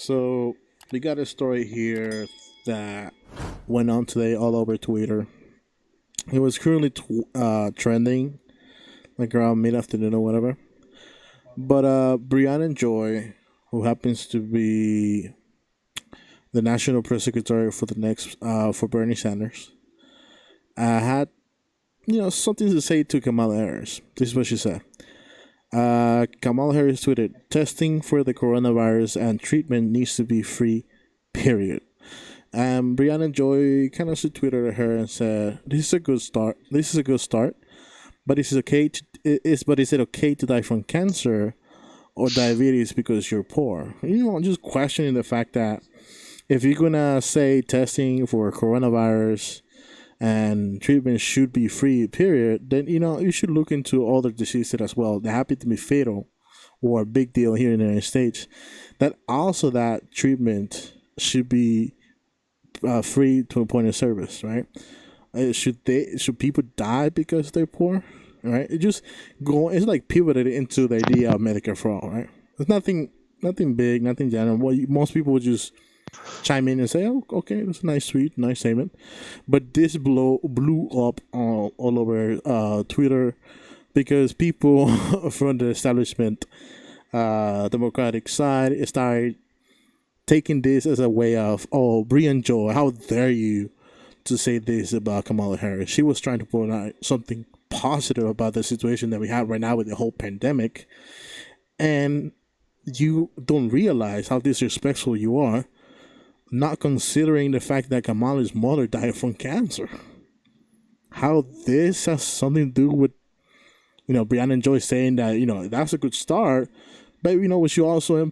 So we got a story here that went on today all over Twitter. It was currently trending like around mid afternoon or whatever. But Briahna Joy, who happens to be the national press secretary for the next for Bernie Sanders, had something to say to Kamala Harris. This is what she said. Kamala Harris tweeted, "Testing for the coronavirus and treatment needs to be free, period." And Briahna Joy kind of tweeted at her and said, "This is a good start. This is a good start, but is it okay to die from cancer or diabetes because you're poor?" I'm just questioning the fact that if you're gonna say testing for coronavirus and treatment should be free, period, then you should look into other diseases as well that happen to be fatal or a big deal here in the United States. That treatment should be free to a point of service, right? Should people die because they're poor, right? It's like pivoted into the idea of Medicare for all, right? There's nothing big, nothing general. Most people would just chime in and say, "Oh, okay, that's a nice tweet, nice statement," but this blew up all over Twitter because people from the establishment, Democratic side, started taking this as a way of, "Oh, Briahna Joy, how dare you to say this about Kamala Harris? She was trying to point out something positive about the situation that we have right now with the whole pandemic, and you don't realize how disrespectful you are, not considering the fact that Kamala's mother died from cancer." How this has something to do with, Briahna Joy saying that, that's a good start, but, we should also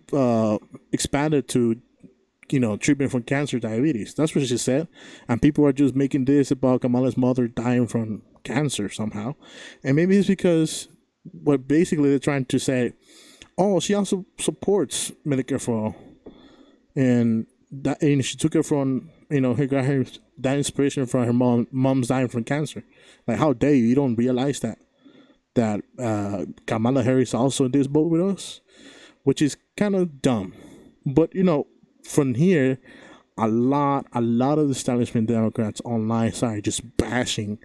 expand it to, treatment for cancer, diabetes. That's what she said. And people are just making this about Kamala's mother dying from cancer somehow. And maybe it's because what basically they're trying to say, oh, she also supports Medicare for all. And she took it from, he got that inspiration from her mom's dying from cancer. Like, how dare you? You don't realize that Kamala Harris also in this boat with us, which is kind of dumb. But from here, a lot of the establishment Democrats online started just bashing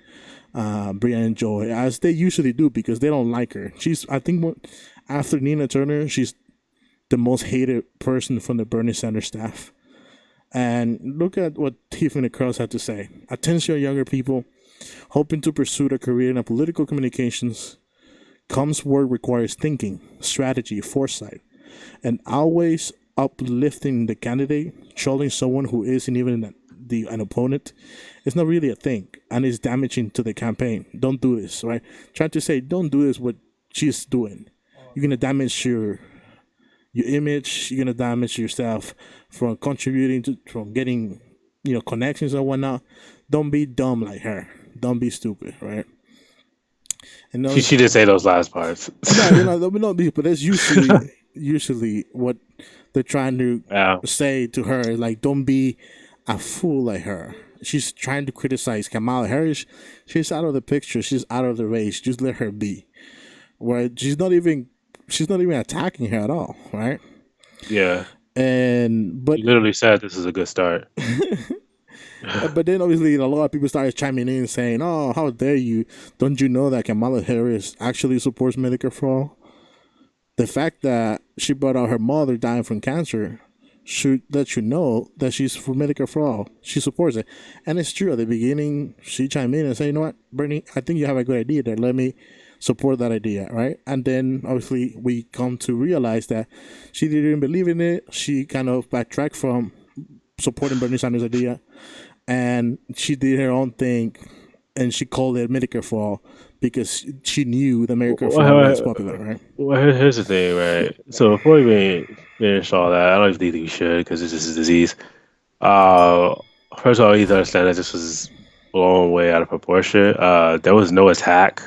Briahna Joy, as they usually do, because they don't like her. I think after Nina Turner, she's the most hated person from the Bernie Sanders staff. And look at what Tiffany Cross had to say. "Attention, younger people hoping to pursue a career in political communications. Comes work requires thinking, strategy, foresight, and always uplifting the candidate. Trolling someone who isn't even an opponent is not really a thing, and is damaging to the campaign. Don't do this," right? Trying to say, don't do this what she's doing. You're gonna damage your image. You're gonna damage yourself from contributing from getting connections and whatnot. Don't be dumb like her. Don't be stupid, right? And she did say those last parts. But that's usually what they're trying to say to her. Like, don't be a fool like her. She's trying to criticize Kamala Harris. She's out of the picture. She's out of the race. Just let her be. Where she's not even attacking her at all, right? Yeah. But you literally said this is a good start. But then obviously a lot of people started chiming in saying, "Oh, how dare you? Don't you know that Kamala Harris actually supports Medicare for all? The fact that she brought out her mother dying from cancer should let you know that she's for Medicare for all. She supports it." And it's true. At the beginning, she chimed in and said, "You know what, Bernie, I think you have a good idea there. Let me support that idea," right? And then obviously we come to realize that she didn't believe in it. She kind of backtracked from supporting Bernie Sanders' idea, and she did her own thing, and she called it Medicare for all because she knew the Medicare for all was popular, right? Well, here's the thing, right? So before we finish all that, I don't even think we should, because this is a disease. First of all, you need to understand that this was blown way out of proportion. There was no attack,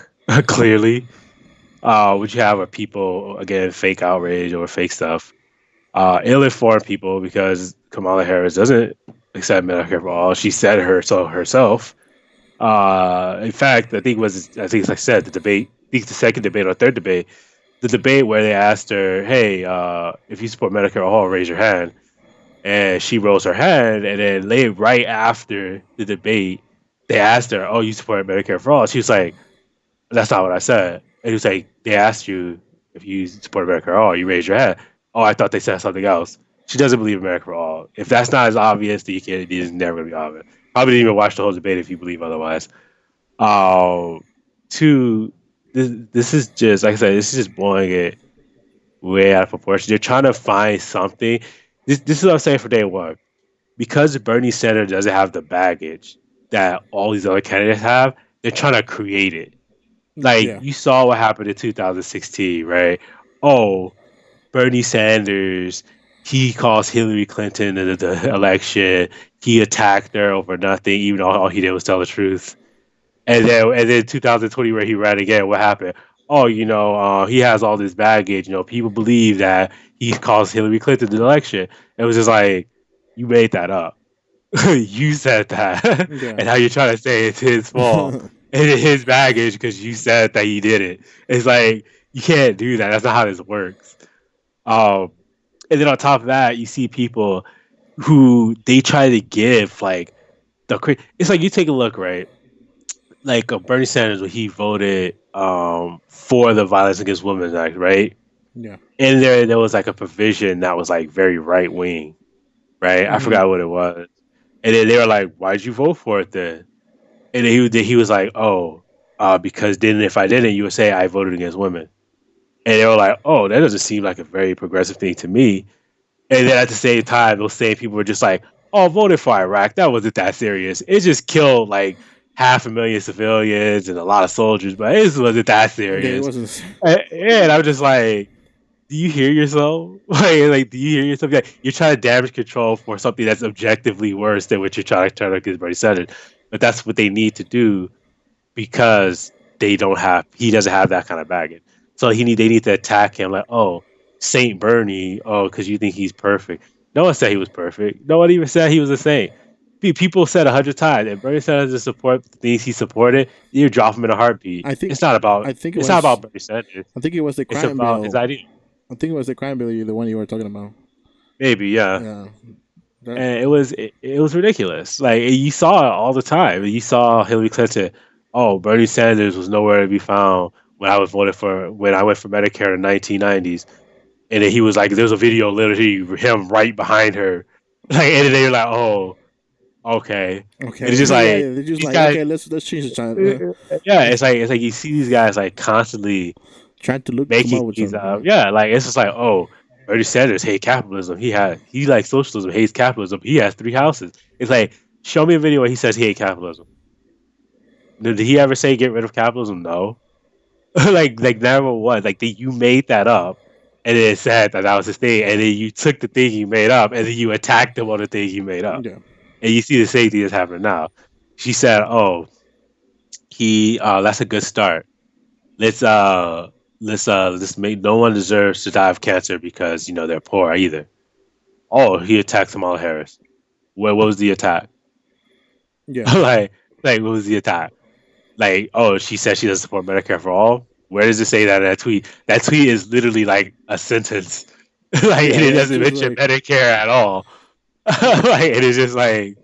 clearly. What you have are people, again, fake outrage or fake stuff. Ill-informed people, because Kamala Harris doesn't accept Medicare for all. She said so herself. In fact, I think as I said, the debate, I think the second debate or third debate, the debate where they asked her, "Hey, if you support Medicare for all, raise your hand." and she rose her hand, and then late right after the debate, they asked her, "Oh, you support Medicare for all?" She was like, "That's not what I said." And he was like, "They asked you if you support Medicare for all. You raised your hand." Oh, I thought they said something else. She doesn't believe in Medicare for all. If that's not as obvious, then you can't. It is never gonna be obvious. Probably didn't even watch the whole debate if you believe otherwise. Um, two, this is just like I said. This is just blowing it way out of proportion. They're trying to find something. This is what I'm saying for day one. Because Bernie Sanders doesn't have the baggage that all these other candidates have, they're trying to create it. Like Yeah. you saw what happened in 2016, right? Oh, Bernie Sanders, he calls Hillary Clinton in the election. He attacked her over nothing, even though all he did was tell the truth. And then 2020 where he ran again, what happened? Oh, he has all this baggage. People believe that he caused Hillary Clinton the election. It was just like you made that up. You said that, Yeah. and how you're trying to say it's his fault and it's his baggage because you said that he did it. It's like you can't do that. That's not how this works. Um, and then on top of that, you see people who they try to give like it's like you take a look, right? Like Bernie Sanders when he voted for the Violence Against Women Act, right? Yeah. And there was like a provision that was like very right wing, right? I Hmm. forgot what it was. And then they were like, "Why'd you vote for it then?" And then he was like, "Oh, because then if I didn't, you would say I voted against women." And they were like, "Oh, that doesn't seem like a very progressive thing to me." And then at the same time, those same people were just like, "Oh, voted for Iraq. That wasn't that serious. It just killed like 500,000 civilians and a lot of soldiers, but it just wasn't that Yeah, it serious." wasn't. And I'm just like, do you hear yourself? Like, do you hear yourself? Like, you're trying to damage control for something that's objectively worse than what you're trying to turn against Bernie Sanders. But that's what they need to do because he doesn't have that kind of baggage. So they need to attack him like, oh, Saint Bernie, oh, because you think he's perfect. No one said he was perfect. No one even said he was a saint. People said 100 times, if Bernie Sanders doesn't support the things he supported, you drop him in a heartbeat. I think. It's not about I think it it's not was. about Bernie Sanders. I think it was the It's crime about his bill. idea. I think it was the crime bill. The one you were talking about. Maybe, yeah. Yeah. That. And it was ridiculous. Like you saw it all the time. You saw Hillary Clinton. Oh, Bernie Sanders was nowhere to be found when I went for Medicare in the 1990s. And then he was like, there's a video literally him right behind her, like, and then they were like, oh, okay. And it's Okay. just Yeah. like Yeah. They're just these like, guys. okay, let's change the time. Yeah, it's like you see these guys like constantly Trying to look come making up with these something. yeah, like it's just like, oh, Bernie Sanders hate capitalism. He likes socialism, hates capitalism. He has 3 houses. It's like, show me a video where he says he hates capitalism. Did he ever say get rid of capitalism? No. Like never was. Like you made that up and then said that was his thing, and then you took the thing you made up and then you attacked him on the thing you made up. Yeah. And you see the same thing that's happening now. She said, oh, he that's a good start. let's uh let's make no one deserves to die of cancer because they're poor either. Oh, he attacked Kamala Harris. What was the attack? Yeah. like what was the attack? Like, oh, she said she doesn't support Medicare for all. Where does it say that in that tweet? That tweet is literally like a sentence. Like, Yeah. and it Yeah. It's doesn't just mention like. Medicare at all. Like, it is just like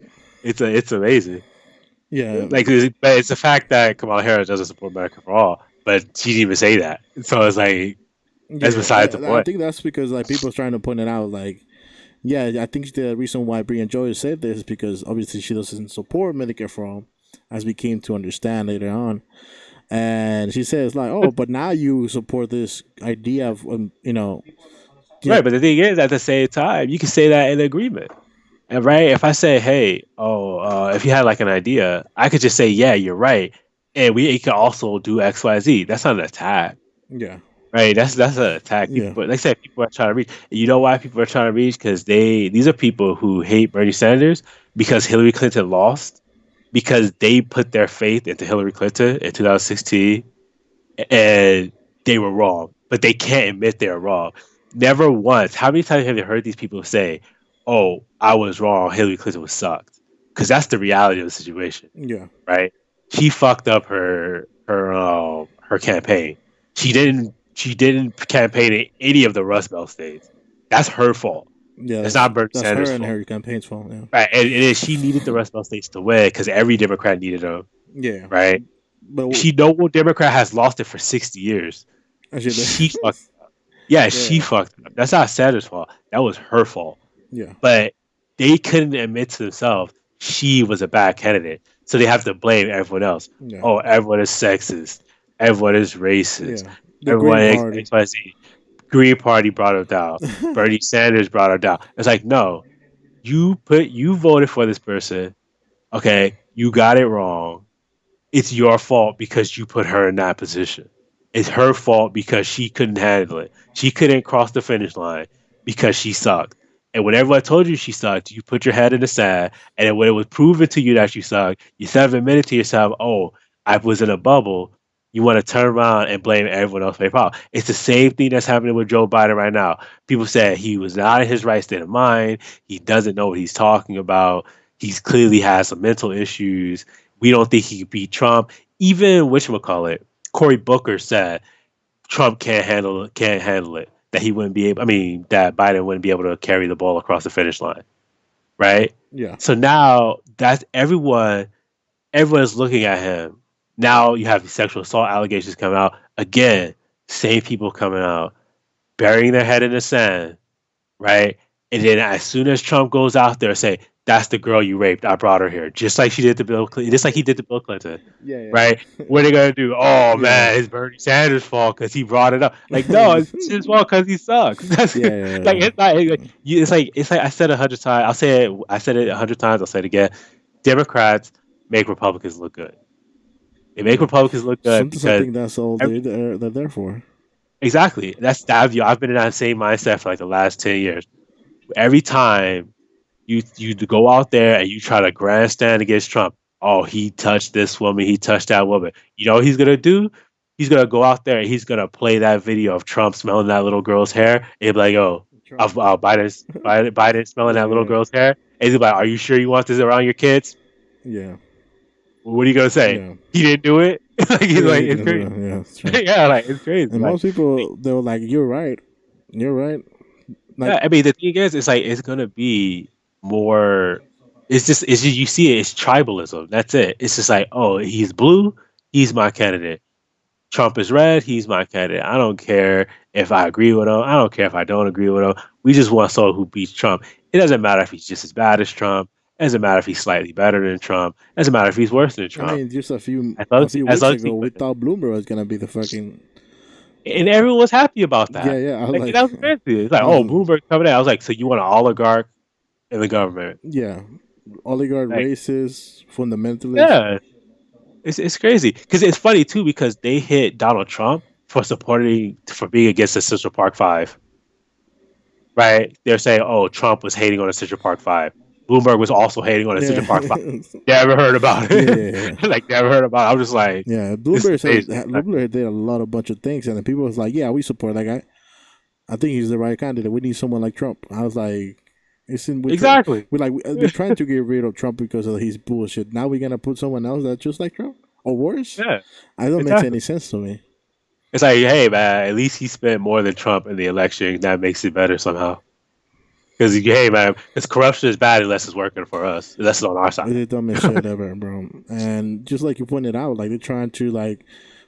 it's amazing. Yeah. Like, but it's the fact that Kamala Harris doesn't support Medicare for all, but she didn't even say that. So it's like that's Yeah. besides the I point. think that's because like people are trying to point it out. Like, yeah, I think the reason why Briahna Joy said this is because obviously she doesn't support Medicare for all, as we came to understand later on. And she says like, oh, but now you support this idea of yeah, Right, but the thing is, at the same time, you can say that in agreement. And right, if I say, "Hey, oh, if you had like an idea," I could just say, "Yeah, you're right," and we can also do X, Y, Z. That's not an attack, yeah, right? That's an attack. People, yeah, but like I said, people are trying to reach. And you know why people are trying to reach? Because these are people who hate Bernie Sanders because Hillary Clinton lost, because they put their faith into Hillary Clinton in 2016 and they were wrong, but they can't admit they're wrong. Never once. How many times have you heard these people say, "Oh, I was wrong. Hillary Clinton was sucked," because that's the reality of the situation, yeah, right? She fucked up her campaign. She didn't campaign in any of the Rust Belt states. That's her fault. Yeah, It's not Bernie that's her Sanders' and fault. her campaign's fault. Yeah, Right. And she needed the rest of those states to win because every Democrat needed them. yeah, Right. but She no Democrat has lost it for 60 years. actually, She fucked. Yeah, she yeah, fucked up. That's not Sanders' fault. That was her fault. yeah, But they couldn't admit to themselves she was a bad candidate. So they have to blame everyone else. yeah, Oh, everyone is sexist. Everyone is racist. yeah. The Everyone Green is Party. XYZ. Green Party brought her down. Bernie Sanders brought her down. It's like, no, you voted for this person. Okay, you got it wrong. It's your fault because you put her in that position. It's her fault because she couldn't handle it. She couldn't cross the finish line because she sucked. And whenever I told you she sucked, you put your head in the sand. And then when it was proven to you that she sucked, you said admitted to yourself, oh, I was in a bubble. You want to turn around and blame everyone else for their problem. It's the same thing that's happening with Joe Biden right now. People said he was not in his right state of mind. He doesn't know what he's talking about. He's clearly has some mental issues. We don't think he could beat Trump. Even whatchamacallit, Cory Booker said Trump can't handle it. That he wouldn't be able. I mean, that Biden wouldn't be able to carry the ball across the finish line, right? Yeah, So now that's everyone. Everyone's looking at him. Now you have sexual assault allegations coming out again. Same people coming out, burying their head in the sand, right? And then as soon as Trump goes out there and say, "That's the girl you raped. I brought her here," just like she did to Bill, just like he did to Bill Clinton, yeah, right? What are they gonna do? Oh yeah, man, it's Bernie Sanders' fault because he brought it up. Like, no, it's his fault because he sucks. That's yeah, like yeah, it's not. It's like I said 100 times. I'll say it. I said it 100 times. I'll say it again. Democrats make Republicans look good. They make yeah. Republicans look good Sometimes I because think that's all ev- they're there for. exactly. That's that. I've been in that same mindset for like the last 10 years. Every time you go out there and you try to grandstand against Trump. Oh, he touched this woman. He touched that woman. You know what he's gonna do? He's gonna go out there and he's gonna play that video of Trump smelling that little girl's hair. And he'll be like, "Oh, Trump. Biden smelling Yeah, that little yeah, girl's hair." And he's like, "Are you sure you want this around your kids?" yeah, What are you gonna say? yeah. He didn't do it. Like he's Yeah, like, he it's didn't do crazy. that. Yeah, that's true. Yeah, like it's crazy. And Like, most people, they were like, "You're right. You're right." Like, yeah, I mean, the thing is, it's like it's gonna be more. It's just you see it. It's tribalism. That's it. It's just like, oh, he's blue. He's my candidate. Trump is red. He's my candidate. I don't care if I agree with him. I don't care if I don't agree with him. We just want someone who beats Trump. It doesn't matter if he's just as bad as Trump. It doesn't matter if he's slightly better than Trump. It doesn't matter if he's worse than I Trump. mean, just As long a as he, few as weeks long as he ago, we thought Bloomberg was gonna be the fucking. and everyone was happy about Yeah, that. yeah. I was Like like, that was fancy. It's like, oh, um, Bloomberg coming in. I was like, so you want an oligarch in the government? yeah, oligarch, Like, racist, fundamentalist. yeah, it's crazy because it's funny too because they hit Donald Trump for being against the Central Park Five, right? They're saying, oh, Trump was hating on the Central Park Five. Bloomberg was also hating on the Yeah, Central Park Five. Never heard about yeah, it. yeah, yeah. Like never heard about it. I'm just like, Yeah, this is Bloomberg said crazy. Like, Bloomberg did a lot of bunch of things, and then people was like, "Yeah, we support that guy. I think he's the right candidate. We need someone like Trump." I was like, "It's in exactly. we're trying to get rid of Trump because of his bullshit. Now we're gonna put someone else that's just like Trump or worse. Yeah, I don't make exactly. any sense to me." It's like, hey man, at least he spent more than Trump in the election. That makes it better somehow. Because hey man, because corruption is bad unless it's working for us. Unless it's on our side. It's the dumbest shit ever, bro. And just like you pointed out, like they're trying to like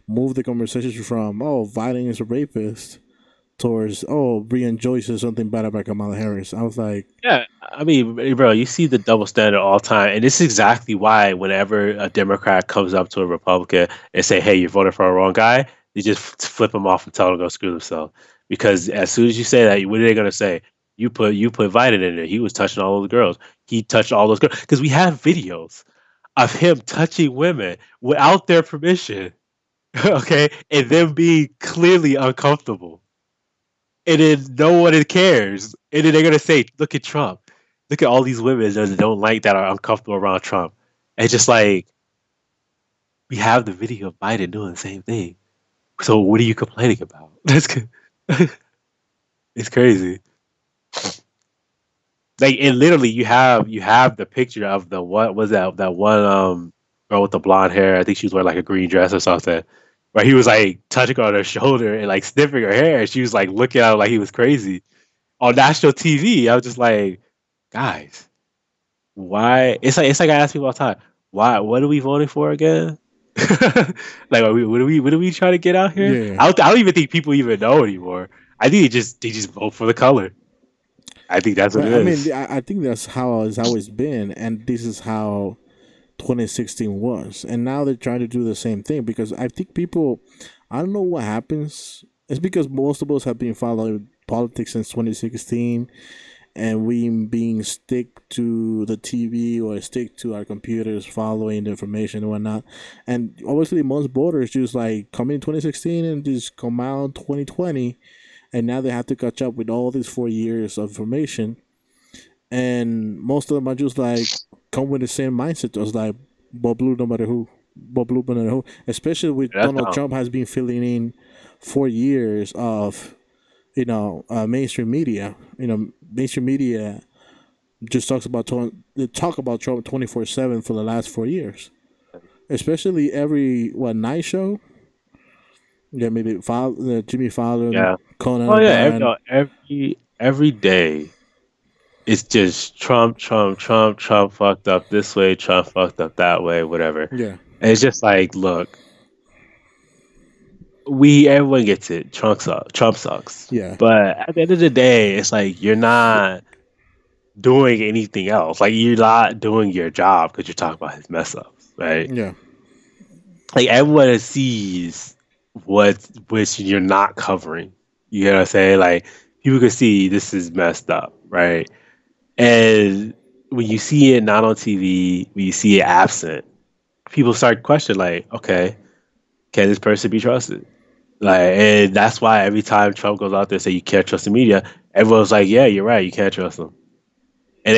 move the conversation from Biden is a rapist towards Briahna Joy says something bad about Kamala Harris. I was like, Yeah, I mean, bro, you see the double standard all the time, and this is exactly why whenever a Democrat comes up to a Republican and say, "Hey, you voted for a wrong guy," they just flip them off and tell them to go screw themselves. Because as soon as you say that, what are they gonna say? You put Biden in there. He was touching all those girls. He touched all those girls because we have videos of him touching women without their permission. Okay, and them being clearly uncomfortable. And then no one cares. And then they're gonna say, "Look at Trump. Look at all these women that don't like that are uncomfortable around Trump." And it's just like we have the video of Biden doing the same thing. So what are you complaining about? It's crazy. Like and literally, you have the picture of the what was that one girl with the blonde hair? I think she was wearing like a green dress or something. Where he was like touching on her shoulder and like sniffing her hair, and she was like looking at him like he was crazy. on national TV. I was just like, guys, why? It's like I ask people all the time, why? What are we voting for again? Like, what are we trying to get out here? Yeah. I don't even think people even know anymore. I think they just vote for the color. I think that's what But it I mean, is. I think that's how it's always been, and this is how 2016 was. And now they're trying to do the same thing because I think people, I don't know what happens. It's because most of us have been following politics since 2016, and we being stick to the TV or stick to our computers, following the information and whatnot. And obviously, most voters just like come in 2016 and just come out 2020, and now they have to catch up with all these 4 years of information, and most of them are just like come with the same mindset as like Bob Blue no matter who, Bob Blue no matter who. Especially with That's Donald Trump has been filling in 4 years of mainstream media. Mainstream media just they talk about Trump 24/7 for the last 4 years. Especially every night show. Yeah, maybe Jimmy Fallon, yeah. Conan Oh yeah. Every O'Brien. no, every day it's just Trump, Trump, Trump, Trump fucked up this way, Trump fucked up that way, whatever. Yeah, And it's just like, look, we everyone gets it. Trump sucks. yeah, But at the end of the day, it's like you're not doing anything else. Like you're not doing your job because you're talking about his mess ups, right? yeah, Like everyone sees what which you're not covering. You know what I'm saying? Like people can see this is messed up, right? And when you see it not on TV, when you see it absent, people start questioning like, okay, can this person be trusted? Like, and that's why every time Trump goes out there and say you can't trust the media, everyone's like, yeah, you're right, you can't trust them. It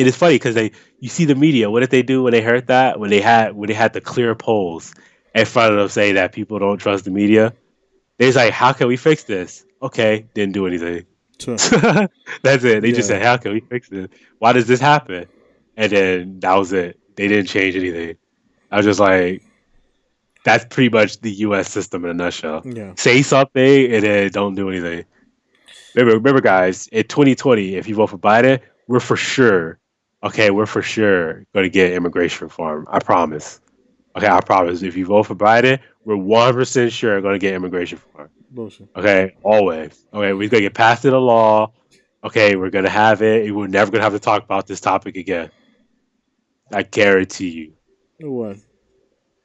is funny because you see the media. What did they do when they heard that? When they had the clear polls in front of them saying that people don't trust the media, they was like, how can we fix this? Okay, didn't do anything. so That's it. They just yeah, said, how can we fix this? Why does this happen? And then that was it. They didn't change anything. I was just like, that's pretty much the U.S. system in a nutshell. yeah. Say something and then don't do anything. Remember, guys, in 2020, if you vote for Biden, we're for sure, okay, we're for sure going to get immigration reform. I promise. Okay, I promise. If you vote for Biden, we're 100% sure going to get immigration reform. Bullshit. Okay, always. Okay, we're going to get passed in a law. Okay, we're going to have it. We're never going to have to talk about this topic again. I guarantee you What?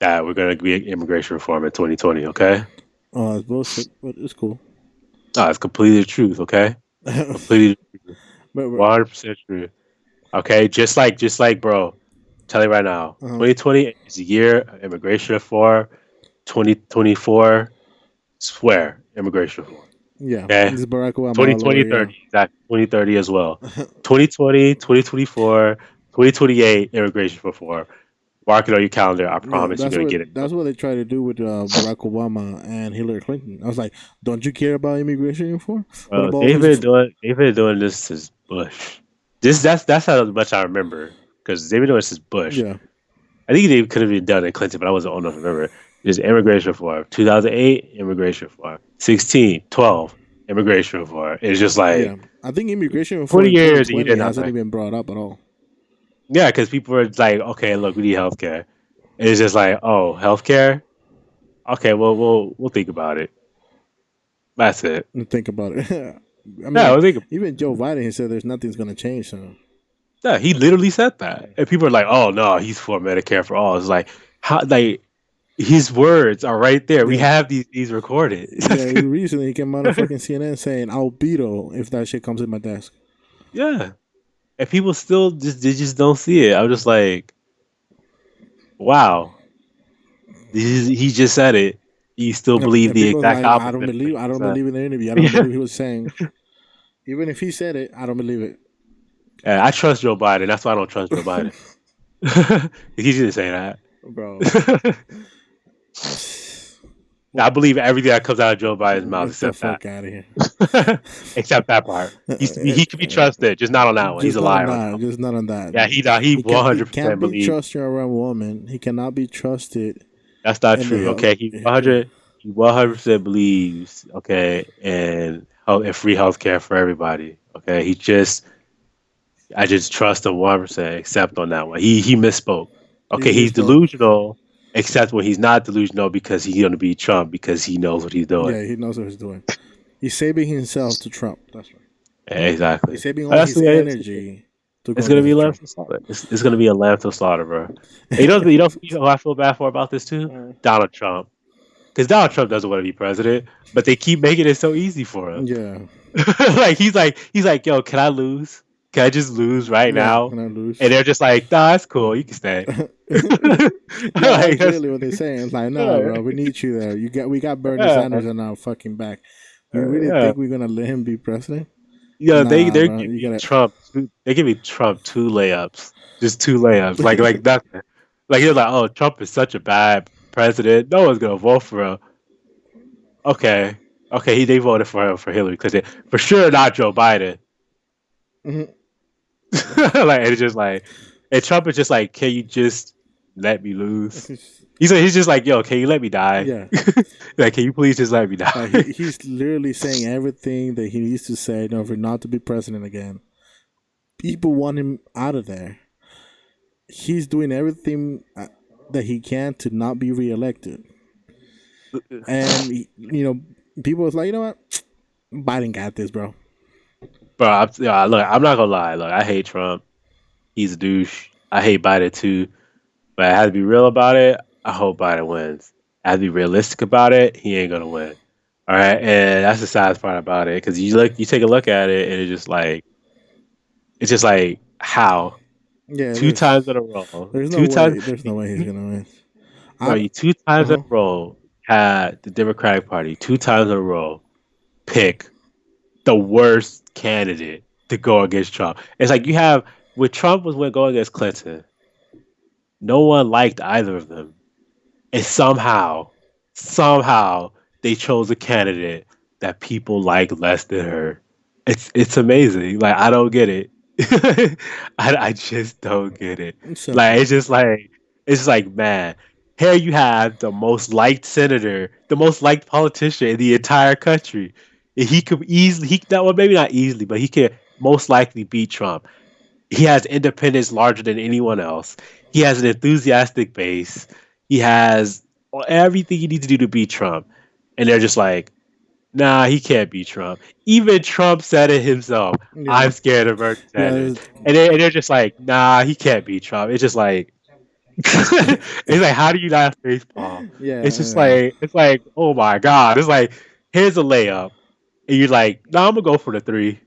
that we're going to get immigration reform in 2020. Okay, Oh, it's bullshit, but it's cool. it's completely the truth. Okay, completely but 100% true. Okay, just like, bro. Tell you right now, uh, 2020 is a year of immigration reform. 2024, swear immigration reform. yeah, Okay, this is Barack Obama all 2020, over. Yeah. 30, exactly 2030 as well. 2020, 2024, 2028 immigration reform. Mark it on your calendar. I Yeah, promise you're gonna get it. that's what they tried to do with Barack Obama and Hillary Clinton. I was like, don't you care about immigration reform? What about all these? They've been doing this since Bush. That's how much I remember because they've been doing this since Bush. Yeah, I think they could have been done in Clinton, but I wasn't old enough to remember. There's immigration reform. 2008, immigration reform. 16, 12, immigration reform. It's just yeah. like I think immigration reform 20 in years and you 2020 did hasn't nothing. even brought up at all. Yeah, because people were like, okay, look, we need healthcare. And it's just like, oh, healthcare? Okay, well, we'll think about it. That's it. Think about it. I Yeah, mean, we'll think. even Joe Biden, he said there's nothing's gonna change. So Yeah, he literally said that, and people are like, oh no, he's for Medicare for all. It's like, how, like, his words are right there. We yeah, have these recorded. yeah. Recently, he came out on fucking CNN saying I'll veto if that shit comes in my desk. Yeah. And people still just don't see it. I'm just like, wow, he just said it. You still believe And the people exact like, opposite of what I he don't said. believe in the interview. I don't Yeah. believe he was saying. Even if he said it, I don't believe it, Yeah, I trust Joe Biden. That's why I don't trust Joe Biden. He didn't say bro. that. I believe everything that comes out of Joe Biden's mouth Get the except that. fuck out of here. Except that part. He can be trusted, just not on that one. He's Just a not on liar on that that. one. Just not on that. Yeah, he He 100% can't be believes trusted around women. He cannot be trusted that's not in the true. health. Okay, he 100% believes, okay, and free healthcare for everybody. Okay, I just trust him 1%, except on that one. He misspoke. He Okay, he's misspoke. delusional, except when he's not delusional because he's gonna be Trump because he knows what he's doing. Yeah, he knows what he's doing. He's saving himself to Trump. That's right. Exactly. He's saving all That's his it's, energy to go it's gonna be against Trump. landfill slaughter. It's gonna be a landfill slaughter, bro. And you know who I feel bad for about this too? Donald Trump. Because Donald Trump doesn't want to be president, but they keep making it so easy for him. Yeah. He's like, yo, can I lose? Can I just lose right Yeah, now? when I lose. And they're just like, nah, that's cool. You can stay. Yeah, Like, that's really what they're saying. It's like, nah, yeah, bro, we need you there. We got Bernie yeah, Sanders on our fucking back. You really yeah. think we're gonna let him be president? Yeah, Nah, they're bro. giving You gotta. Trump. They give me Trump 2 layups, just 2 layups, like nothing. Like you're like, oh, Trump is such a bad president. No one's gonna vote for him. Okay, okay, they voted for him for Hillary Clinton for sure, not Joe Biden. Mhm. Like it's just like, and Trump is just like, can you just let me lose? He's just like, yo, can you let me die? Yeah, Like, can you please just let me like die? he's literally saying everything that he needs to say in order not to be president again. People want him out of there. He's doing everything that he can to not be reelected. And people was like, you know what, Biden got this, bro. Bro, look, I'm not gonna lie. Look, I hate Trump. He's a douche. I hate Biden too. But I have to be real about it. I hope Biden wins. I have to be realistic about it. He ain't gonna win. All right, and that's the saddest part about it because you take a look at it, and it's just like how Yeah, two times in a row, there's no two times, way. There's no way he's gonna win. bro, I you 2 times in uh a row had the Democratic Party 2 times in a row pick the worst candidate to go against Trump. It's like you have when Trump was when going against Clinton, no one liked either of them. And somehow they chose a candidate that people like less than her. It's amazing. Like I don't get it. I just don't get it. it's simple. Like it's just like man, here you have the most liked senator, the most liked politician in the entire country. And he could easily he that well maybe not easily, but he could most likely beat Trump. He has independence larger than anyone else. He has an enthusiastic base. He has everything you need to do to beat Trump. And they're just like, nah, he can't beat Trump. Even Trump said it himself. Yeah, I'm scared of Bernie yeah, Sanders. And they're just like, nah, he can't beat Trump. It's just like, it's like, how do you not face Paul? yeah, It's like, oh my God. It's like, here's a layup. And you're like, no, I'm gonna go for the three.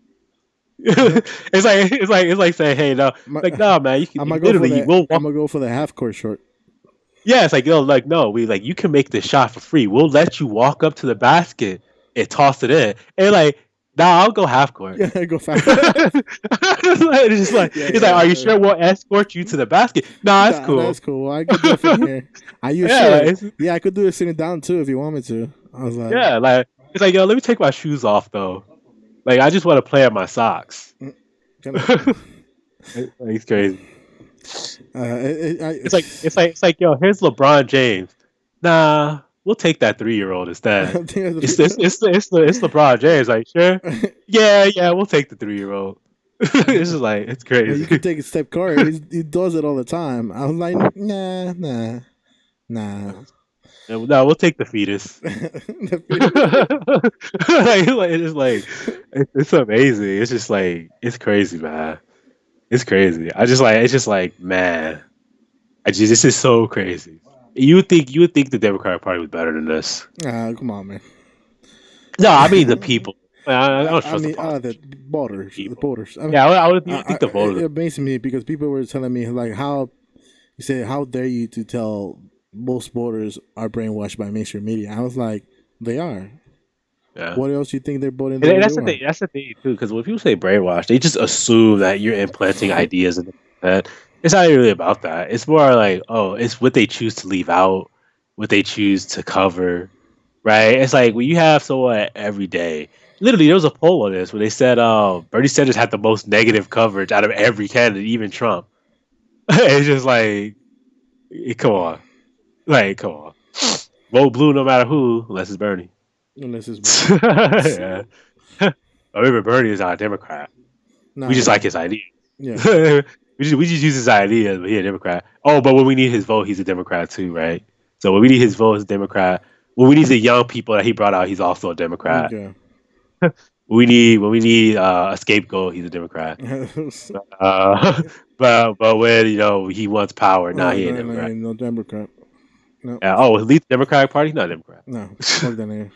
yeah. It's like saying, hey, no, My- like no, man, you can I'm you gonna go for literally the. we'll I'm walk. gonna go for the half court short. Yeah, it's like yo, like no, we like you can make this shot for free. We'll let you walk up to the basket and toss it in, and like, nah, I'll go half court. Yeah, go fast. It's just like Yeah, it's like, yeah. are you sure we'll escort you to the basket? Nah, that's Nah, cool. that's cool. I could do it from here. Are you Yeah, sure? like, Yeah, I could do it sitting down too if you want me to. I was like, yeah, like it's like yo, let me take my shoes off though. Like I just want to play in my socks. can I, Like, it's crazy. I, It's like yo, here's LeBron James. Nah, we'll take that 3-year-old I instead. think It's LeBron James. Like sure, yeah, we'll take the 3-year-old. It's just like it's well, you crazy. could take a step Curry. He does it all the time. I was like, nah. No, we'll take the fetus. It's amazing. It's just like it's crazy, man. It's crazy. It's just like man. This is so crazy. You would think the Democratic Party was better than this. Come on, man. No, I mean the people. I don't I trust the mean, the politicians. voters, the People. voters. I mean, Yeah, you would think the it voters. amazes me because people were telling me like how you say how dare you to tell most voters are brainwashed by mainstream media. I was like, they are. Yeah. What else do you think they're voting the And way they that's the thing. want? That's the thing too, because when people say brainwash, they just assume that you're implanting ideas in their head. It's not really about that. It's more like, oh, it's what they choose to leave out, what they choose to cover, right? It's like when you have someone every day. Literally, there was a poll on this where they said Bernie Sanders had the most negative coverage out of every candidate, even Trump. It's just like, come on, like, come on. Vote blue no matter who, unless it's Bernie. Unless it's Bernie. Yeah. Remember, Bernie is not a Democrat. We Not just at like all. his ideas. Yeah. we just use his ideas, but he's a Democrat. Oh, but when we need his vote, he's a Democrat too, right? So when we need his vote, he's a Democrat. When we need the young people that he brought out, he's also a Democrat. Okay. When we need a scapegoat, he's a Democrat. Uh, but when he wants power, nah, Oh, he ain't no, a no, Democrat. no Democrat. No, Oh, lead the Democratic Party, not a Democrat. no. Fuck that nigga.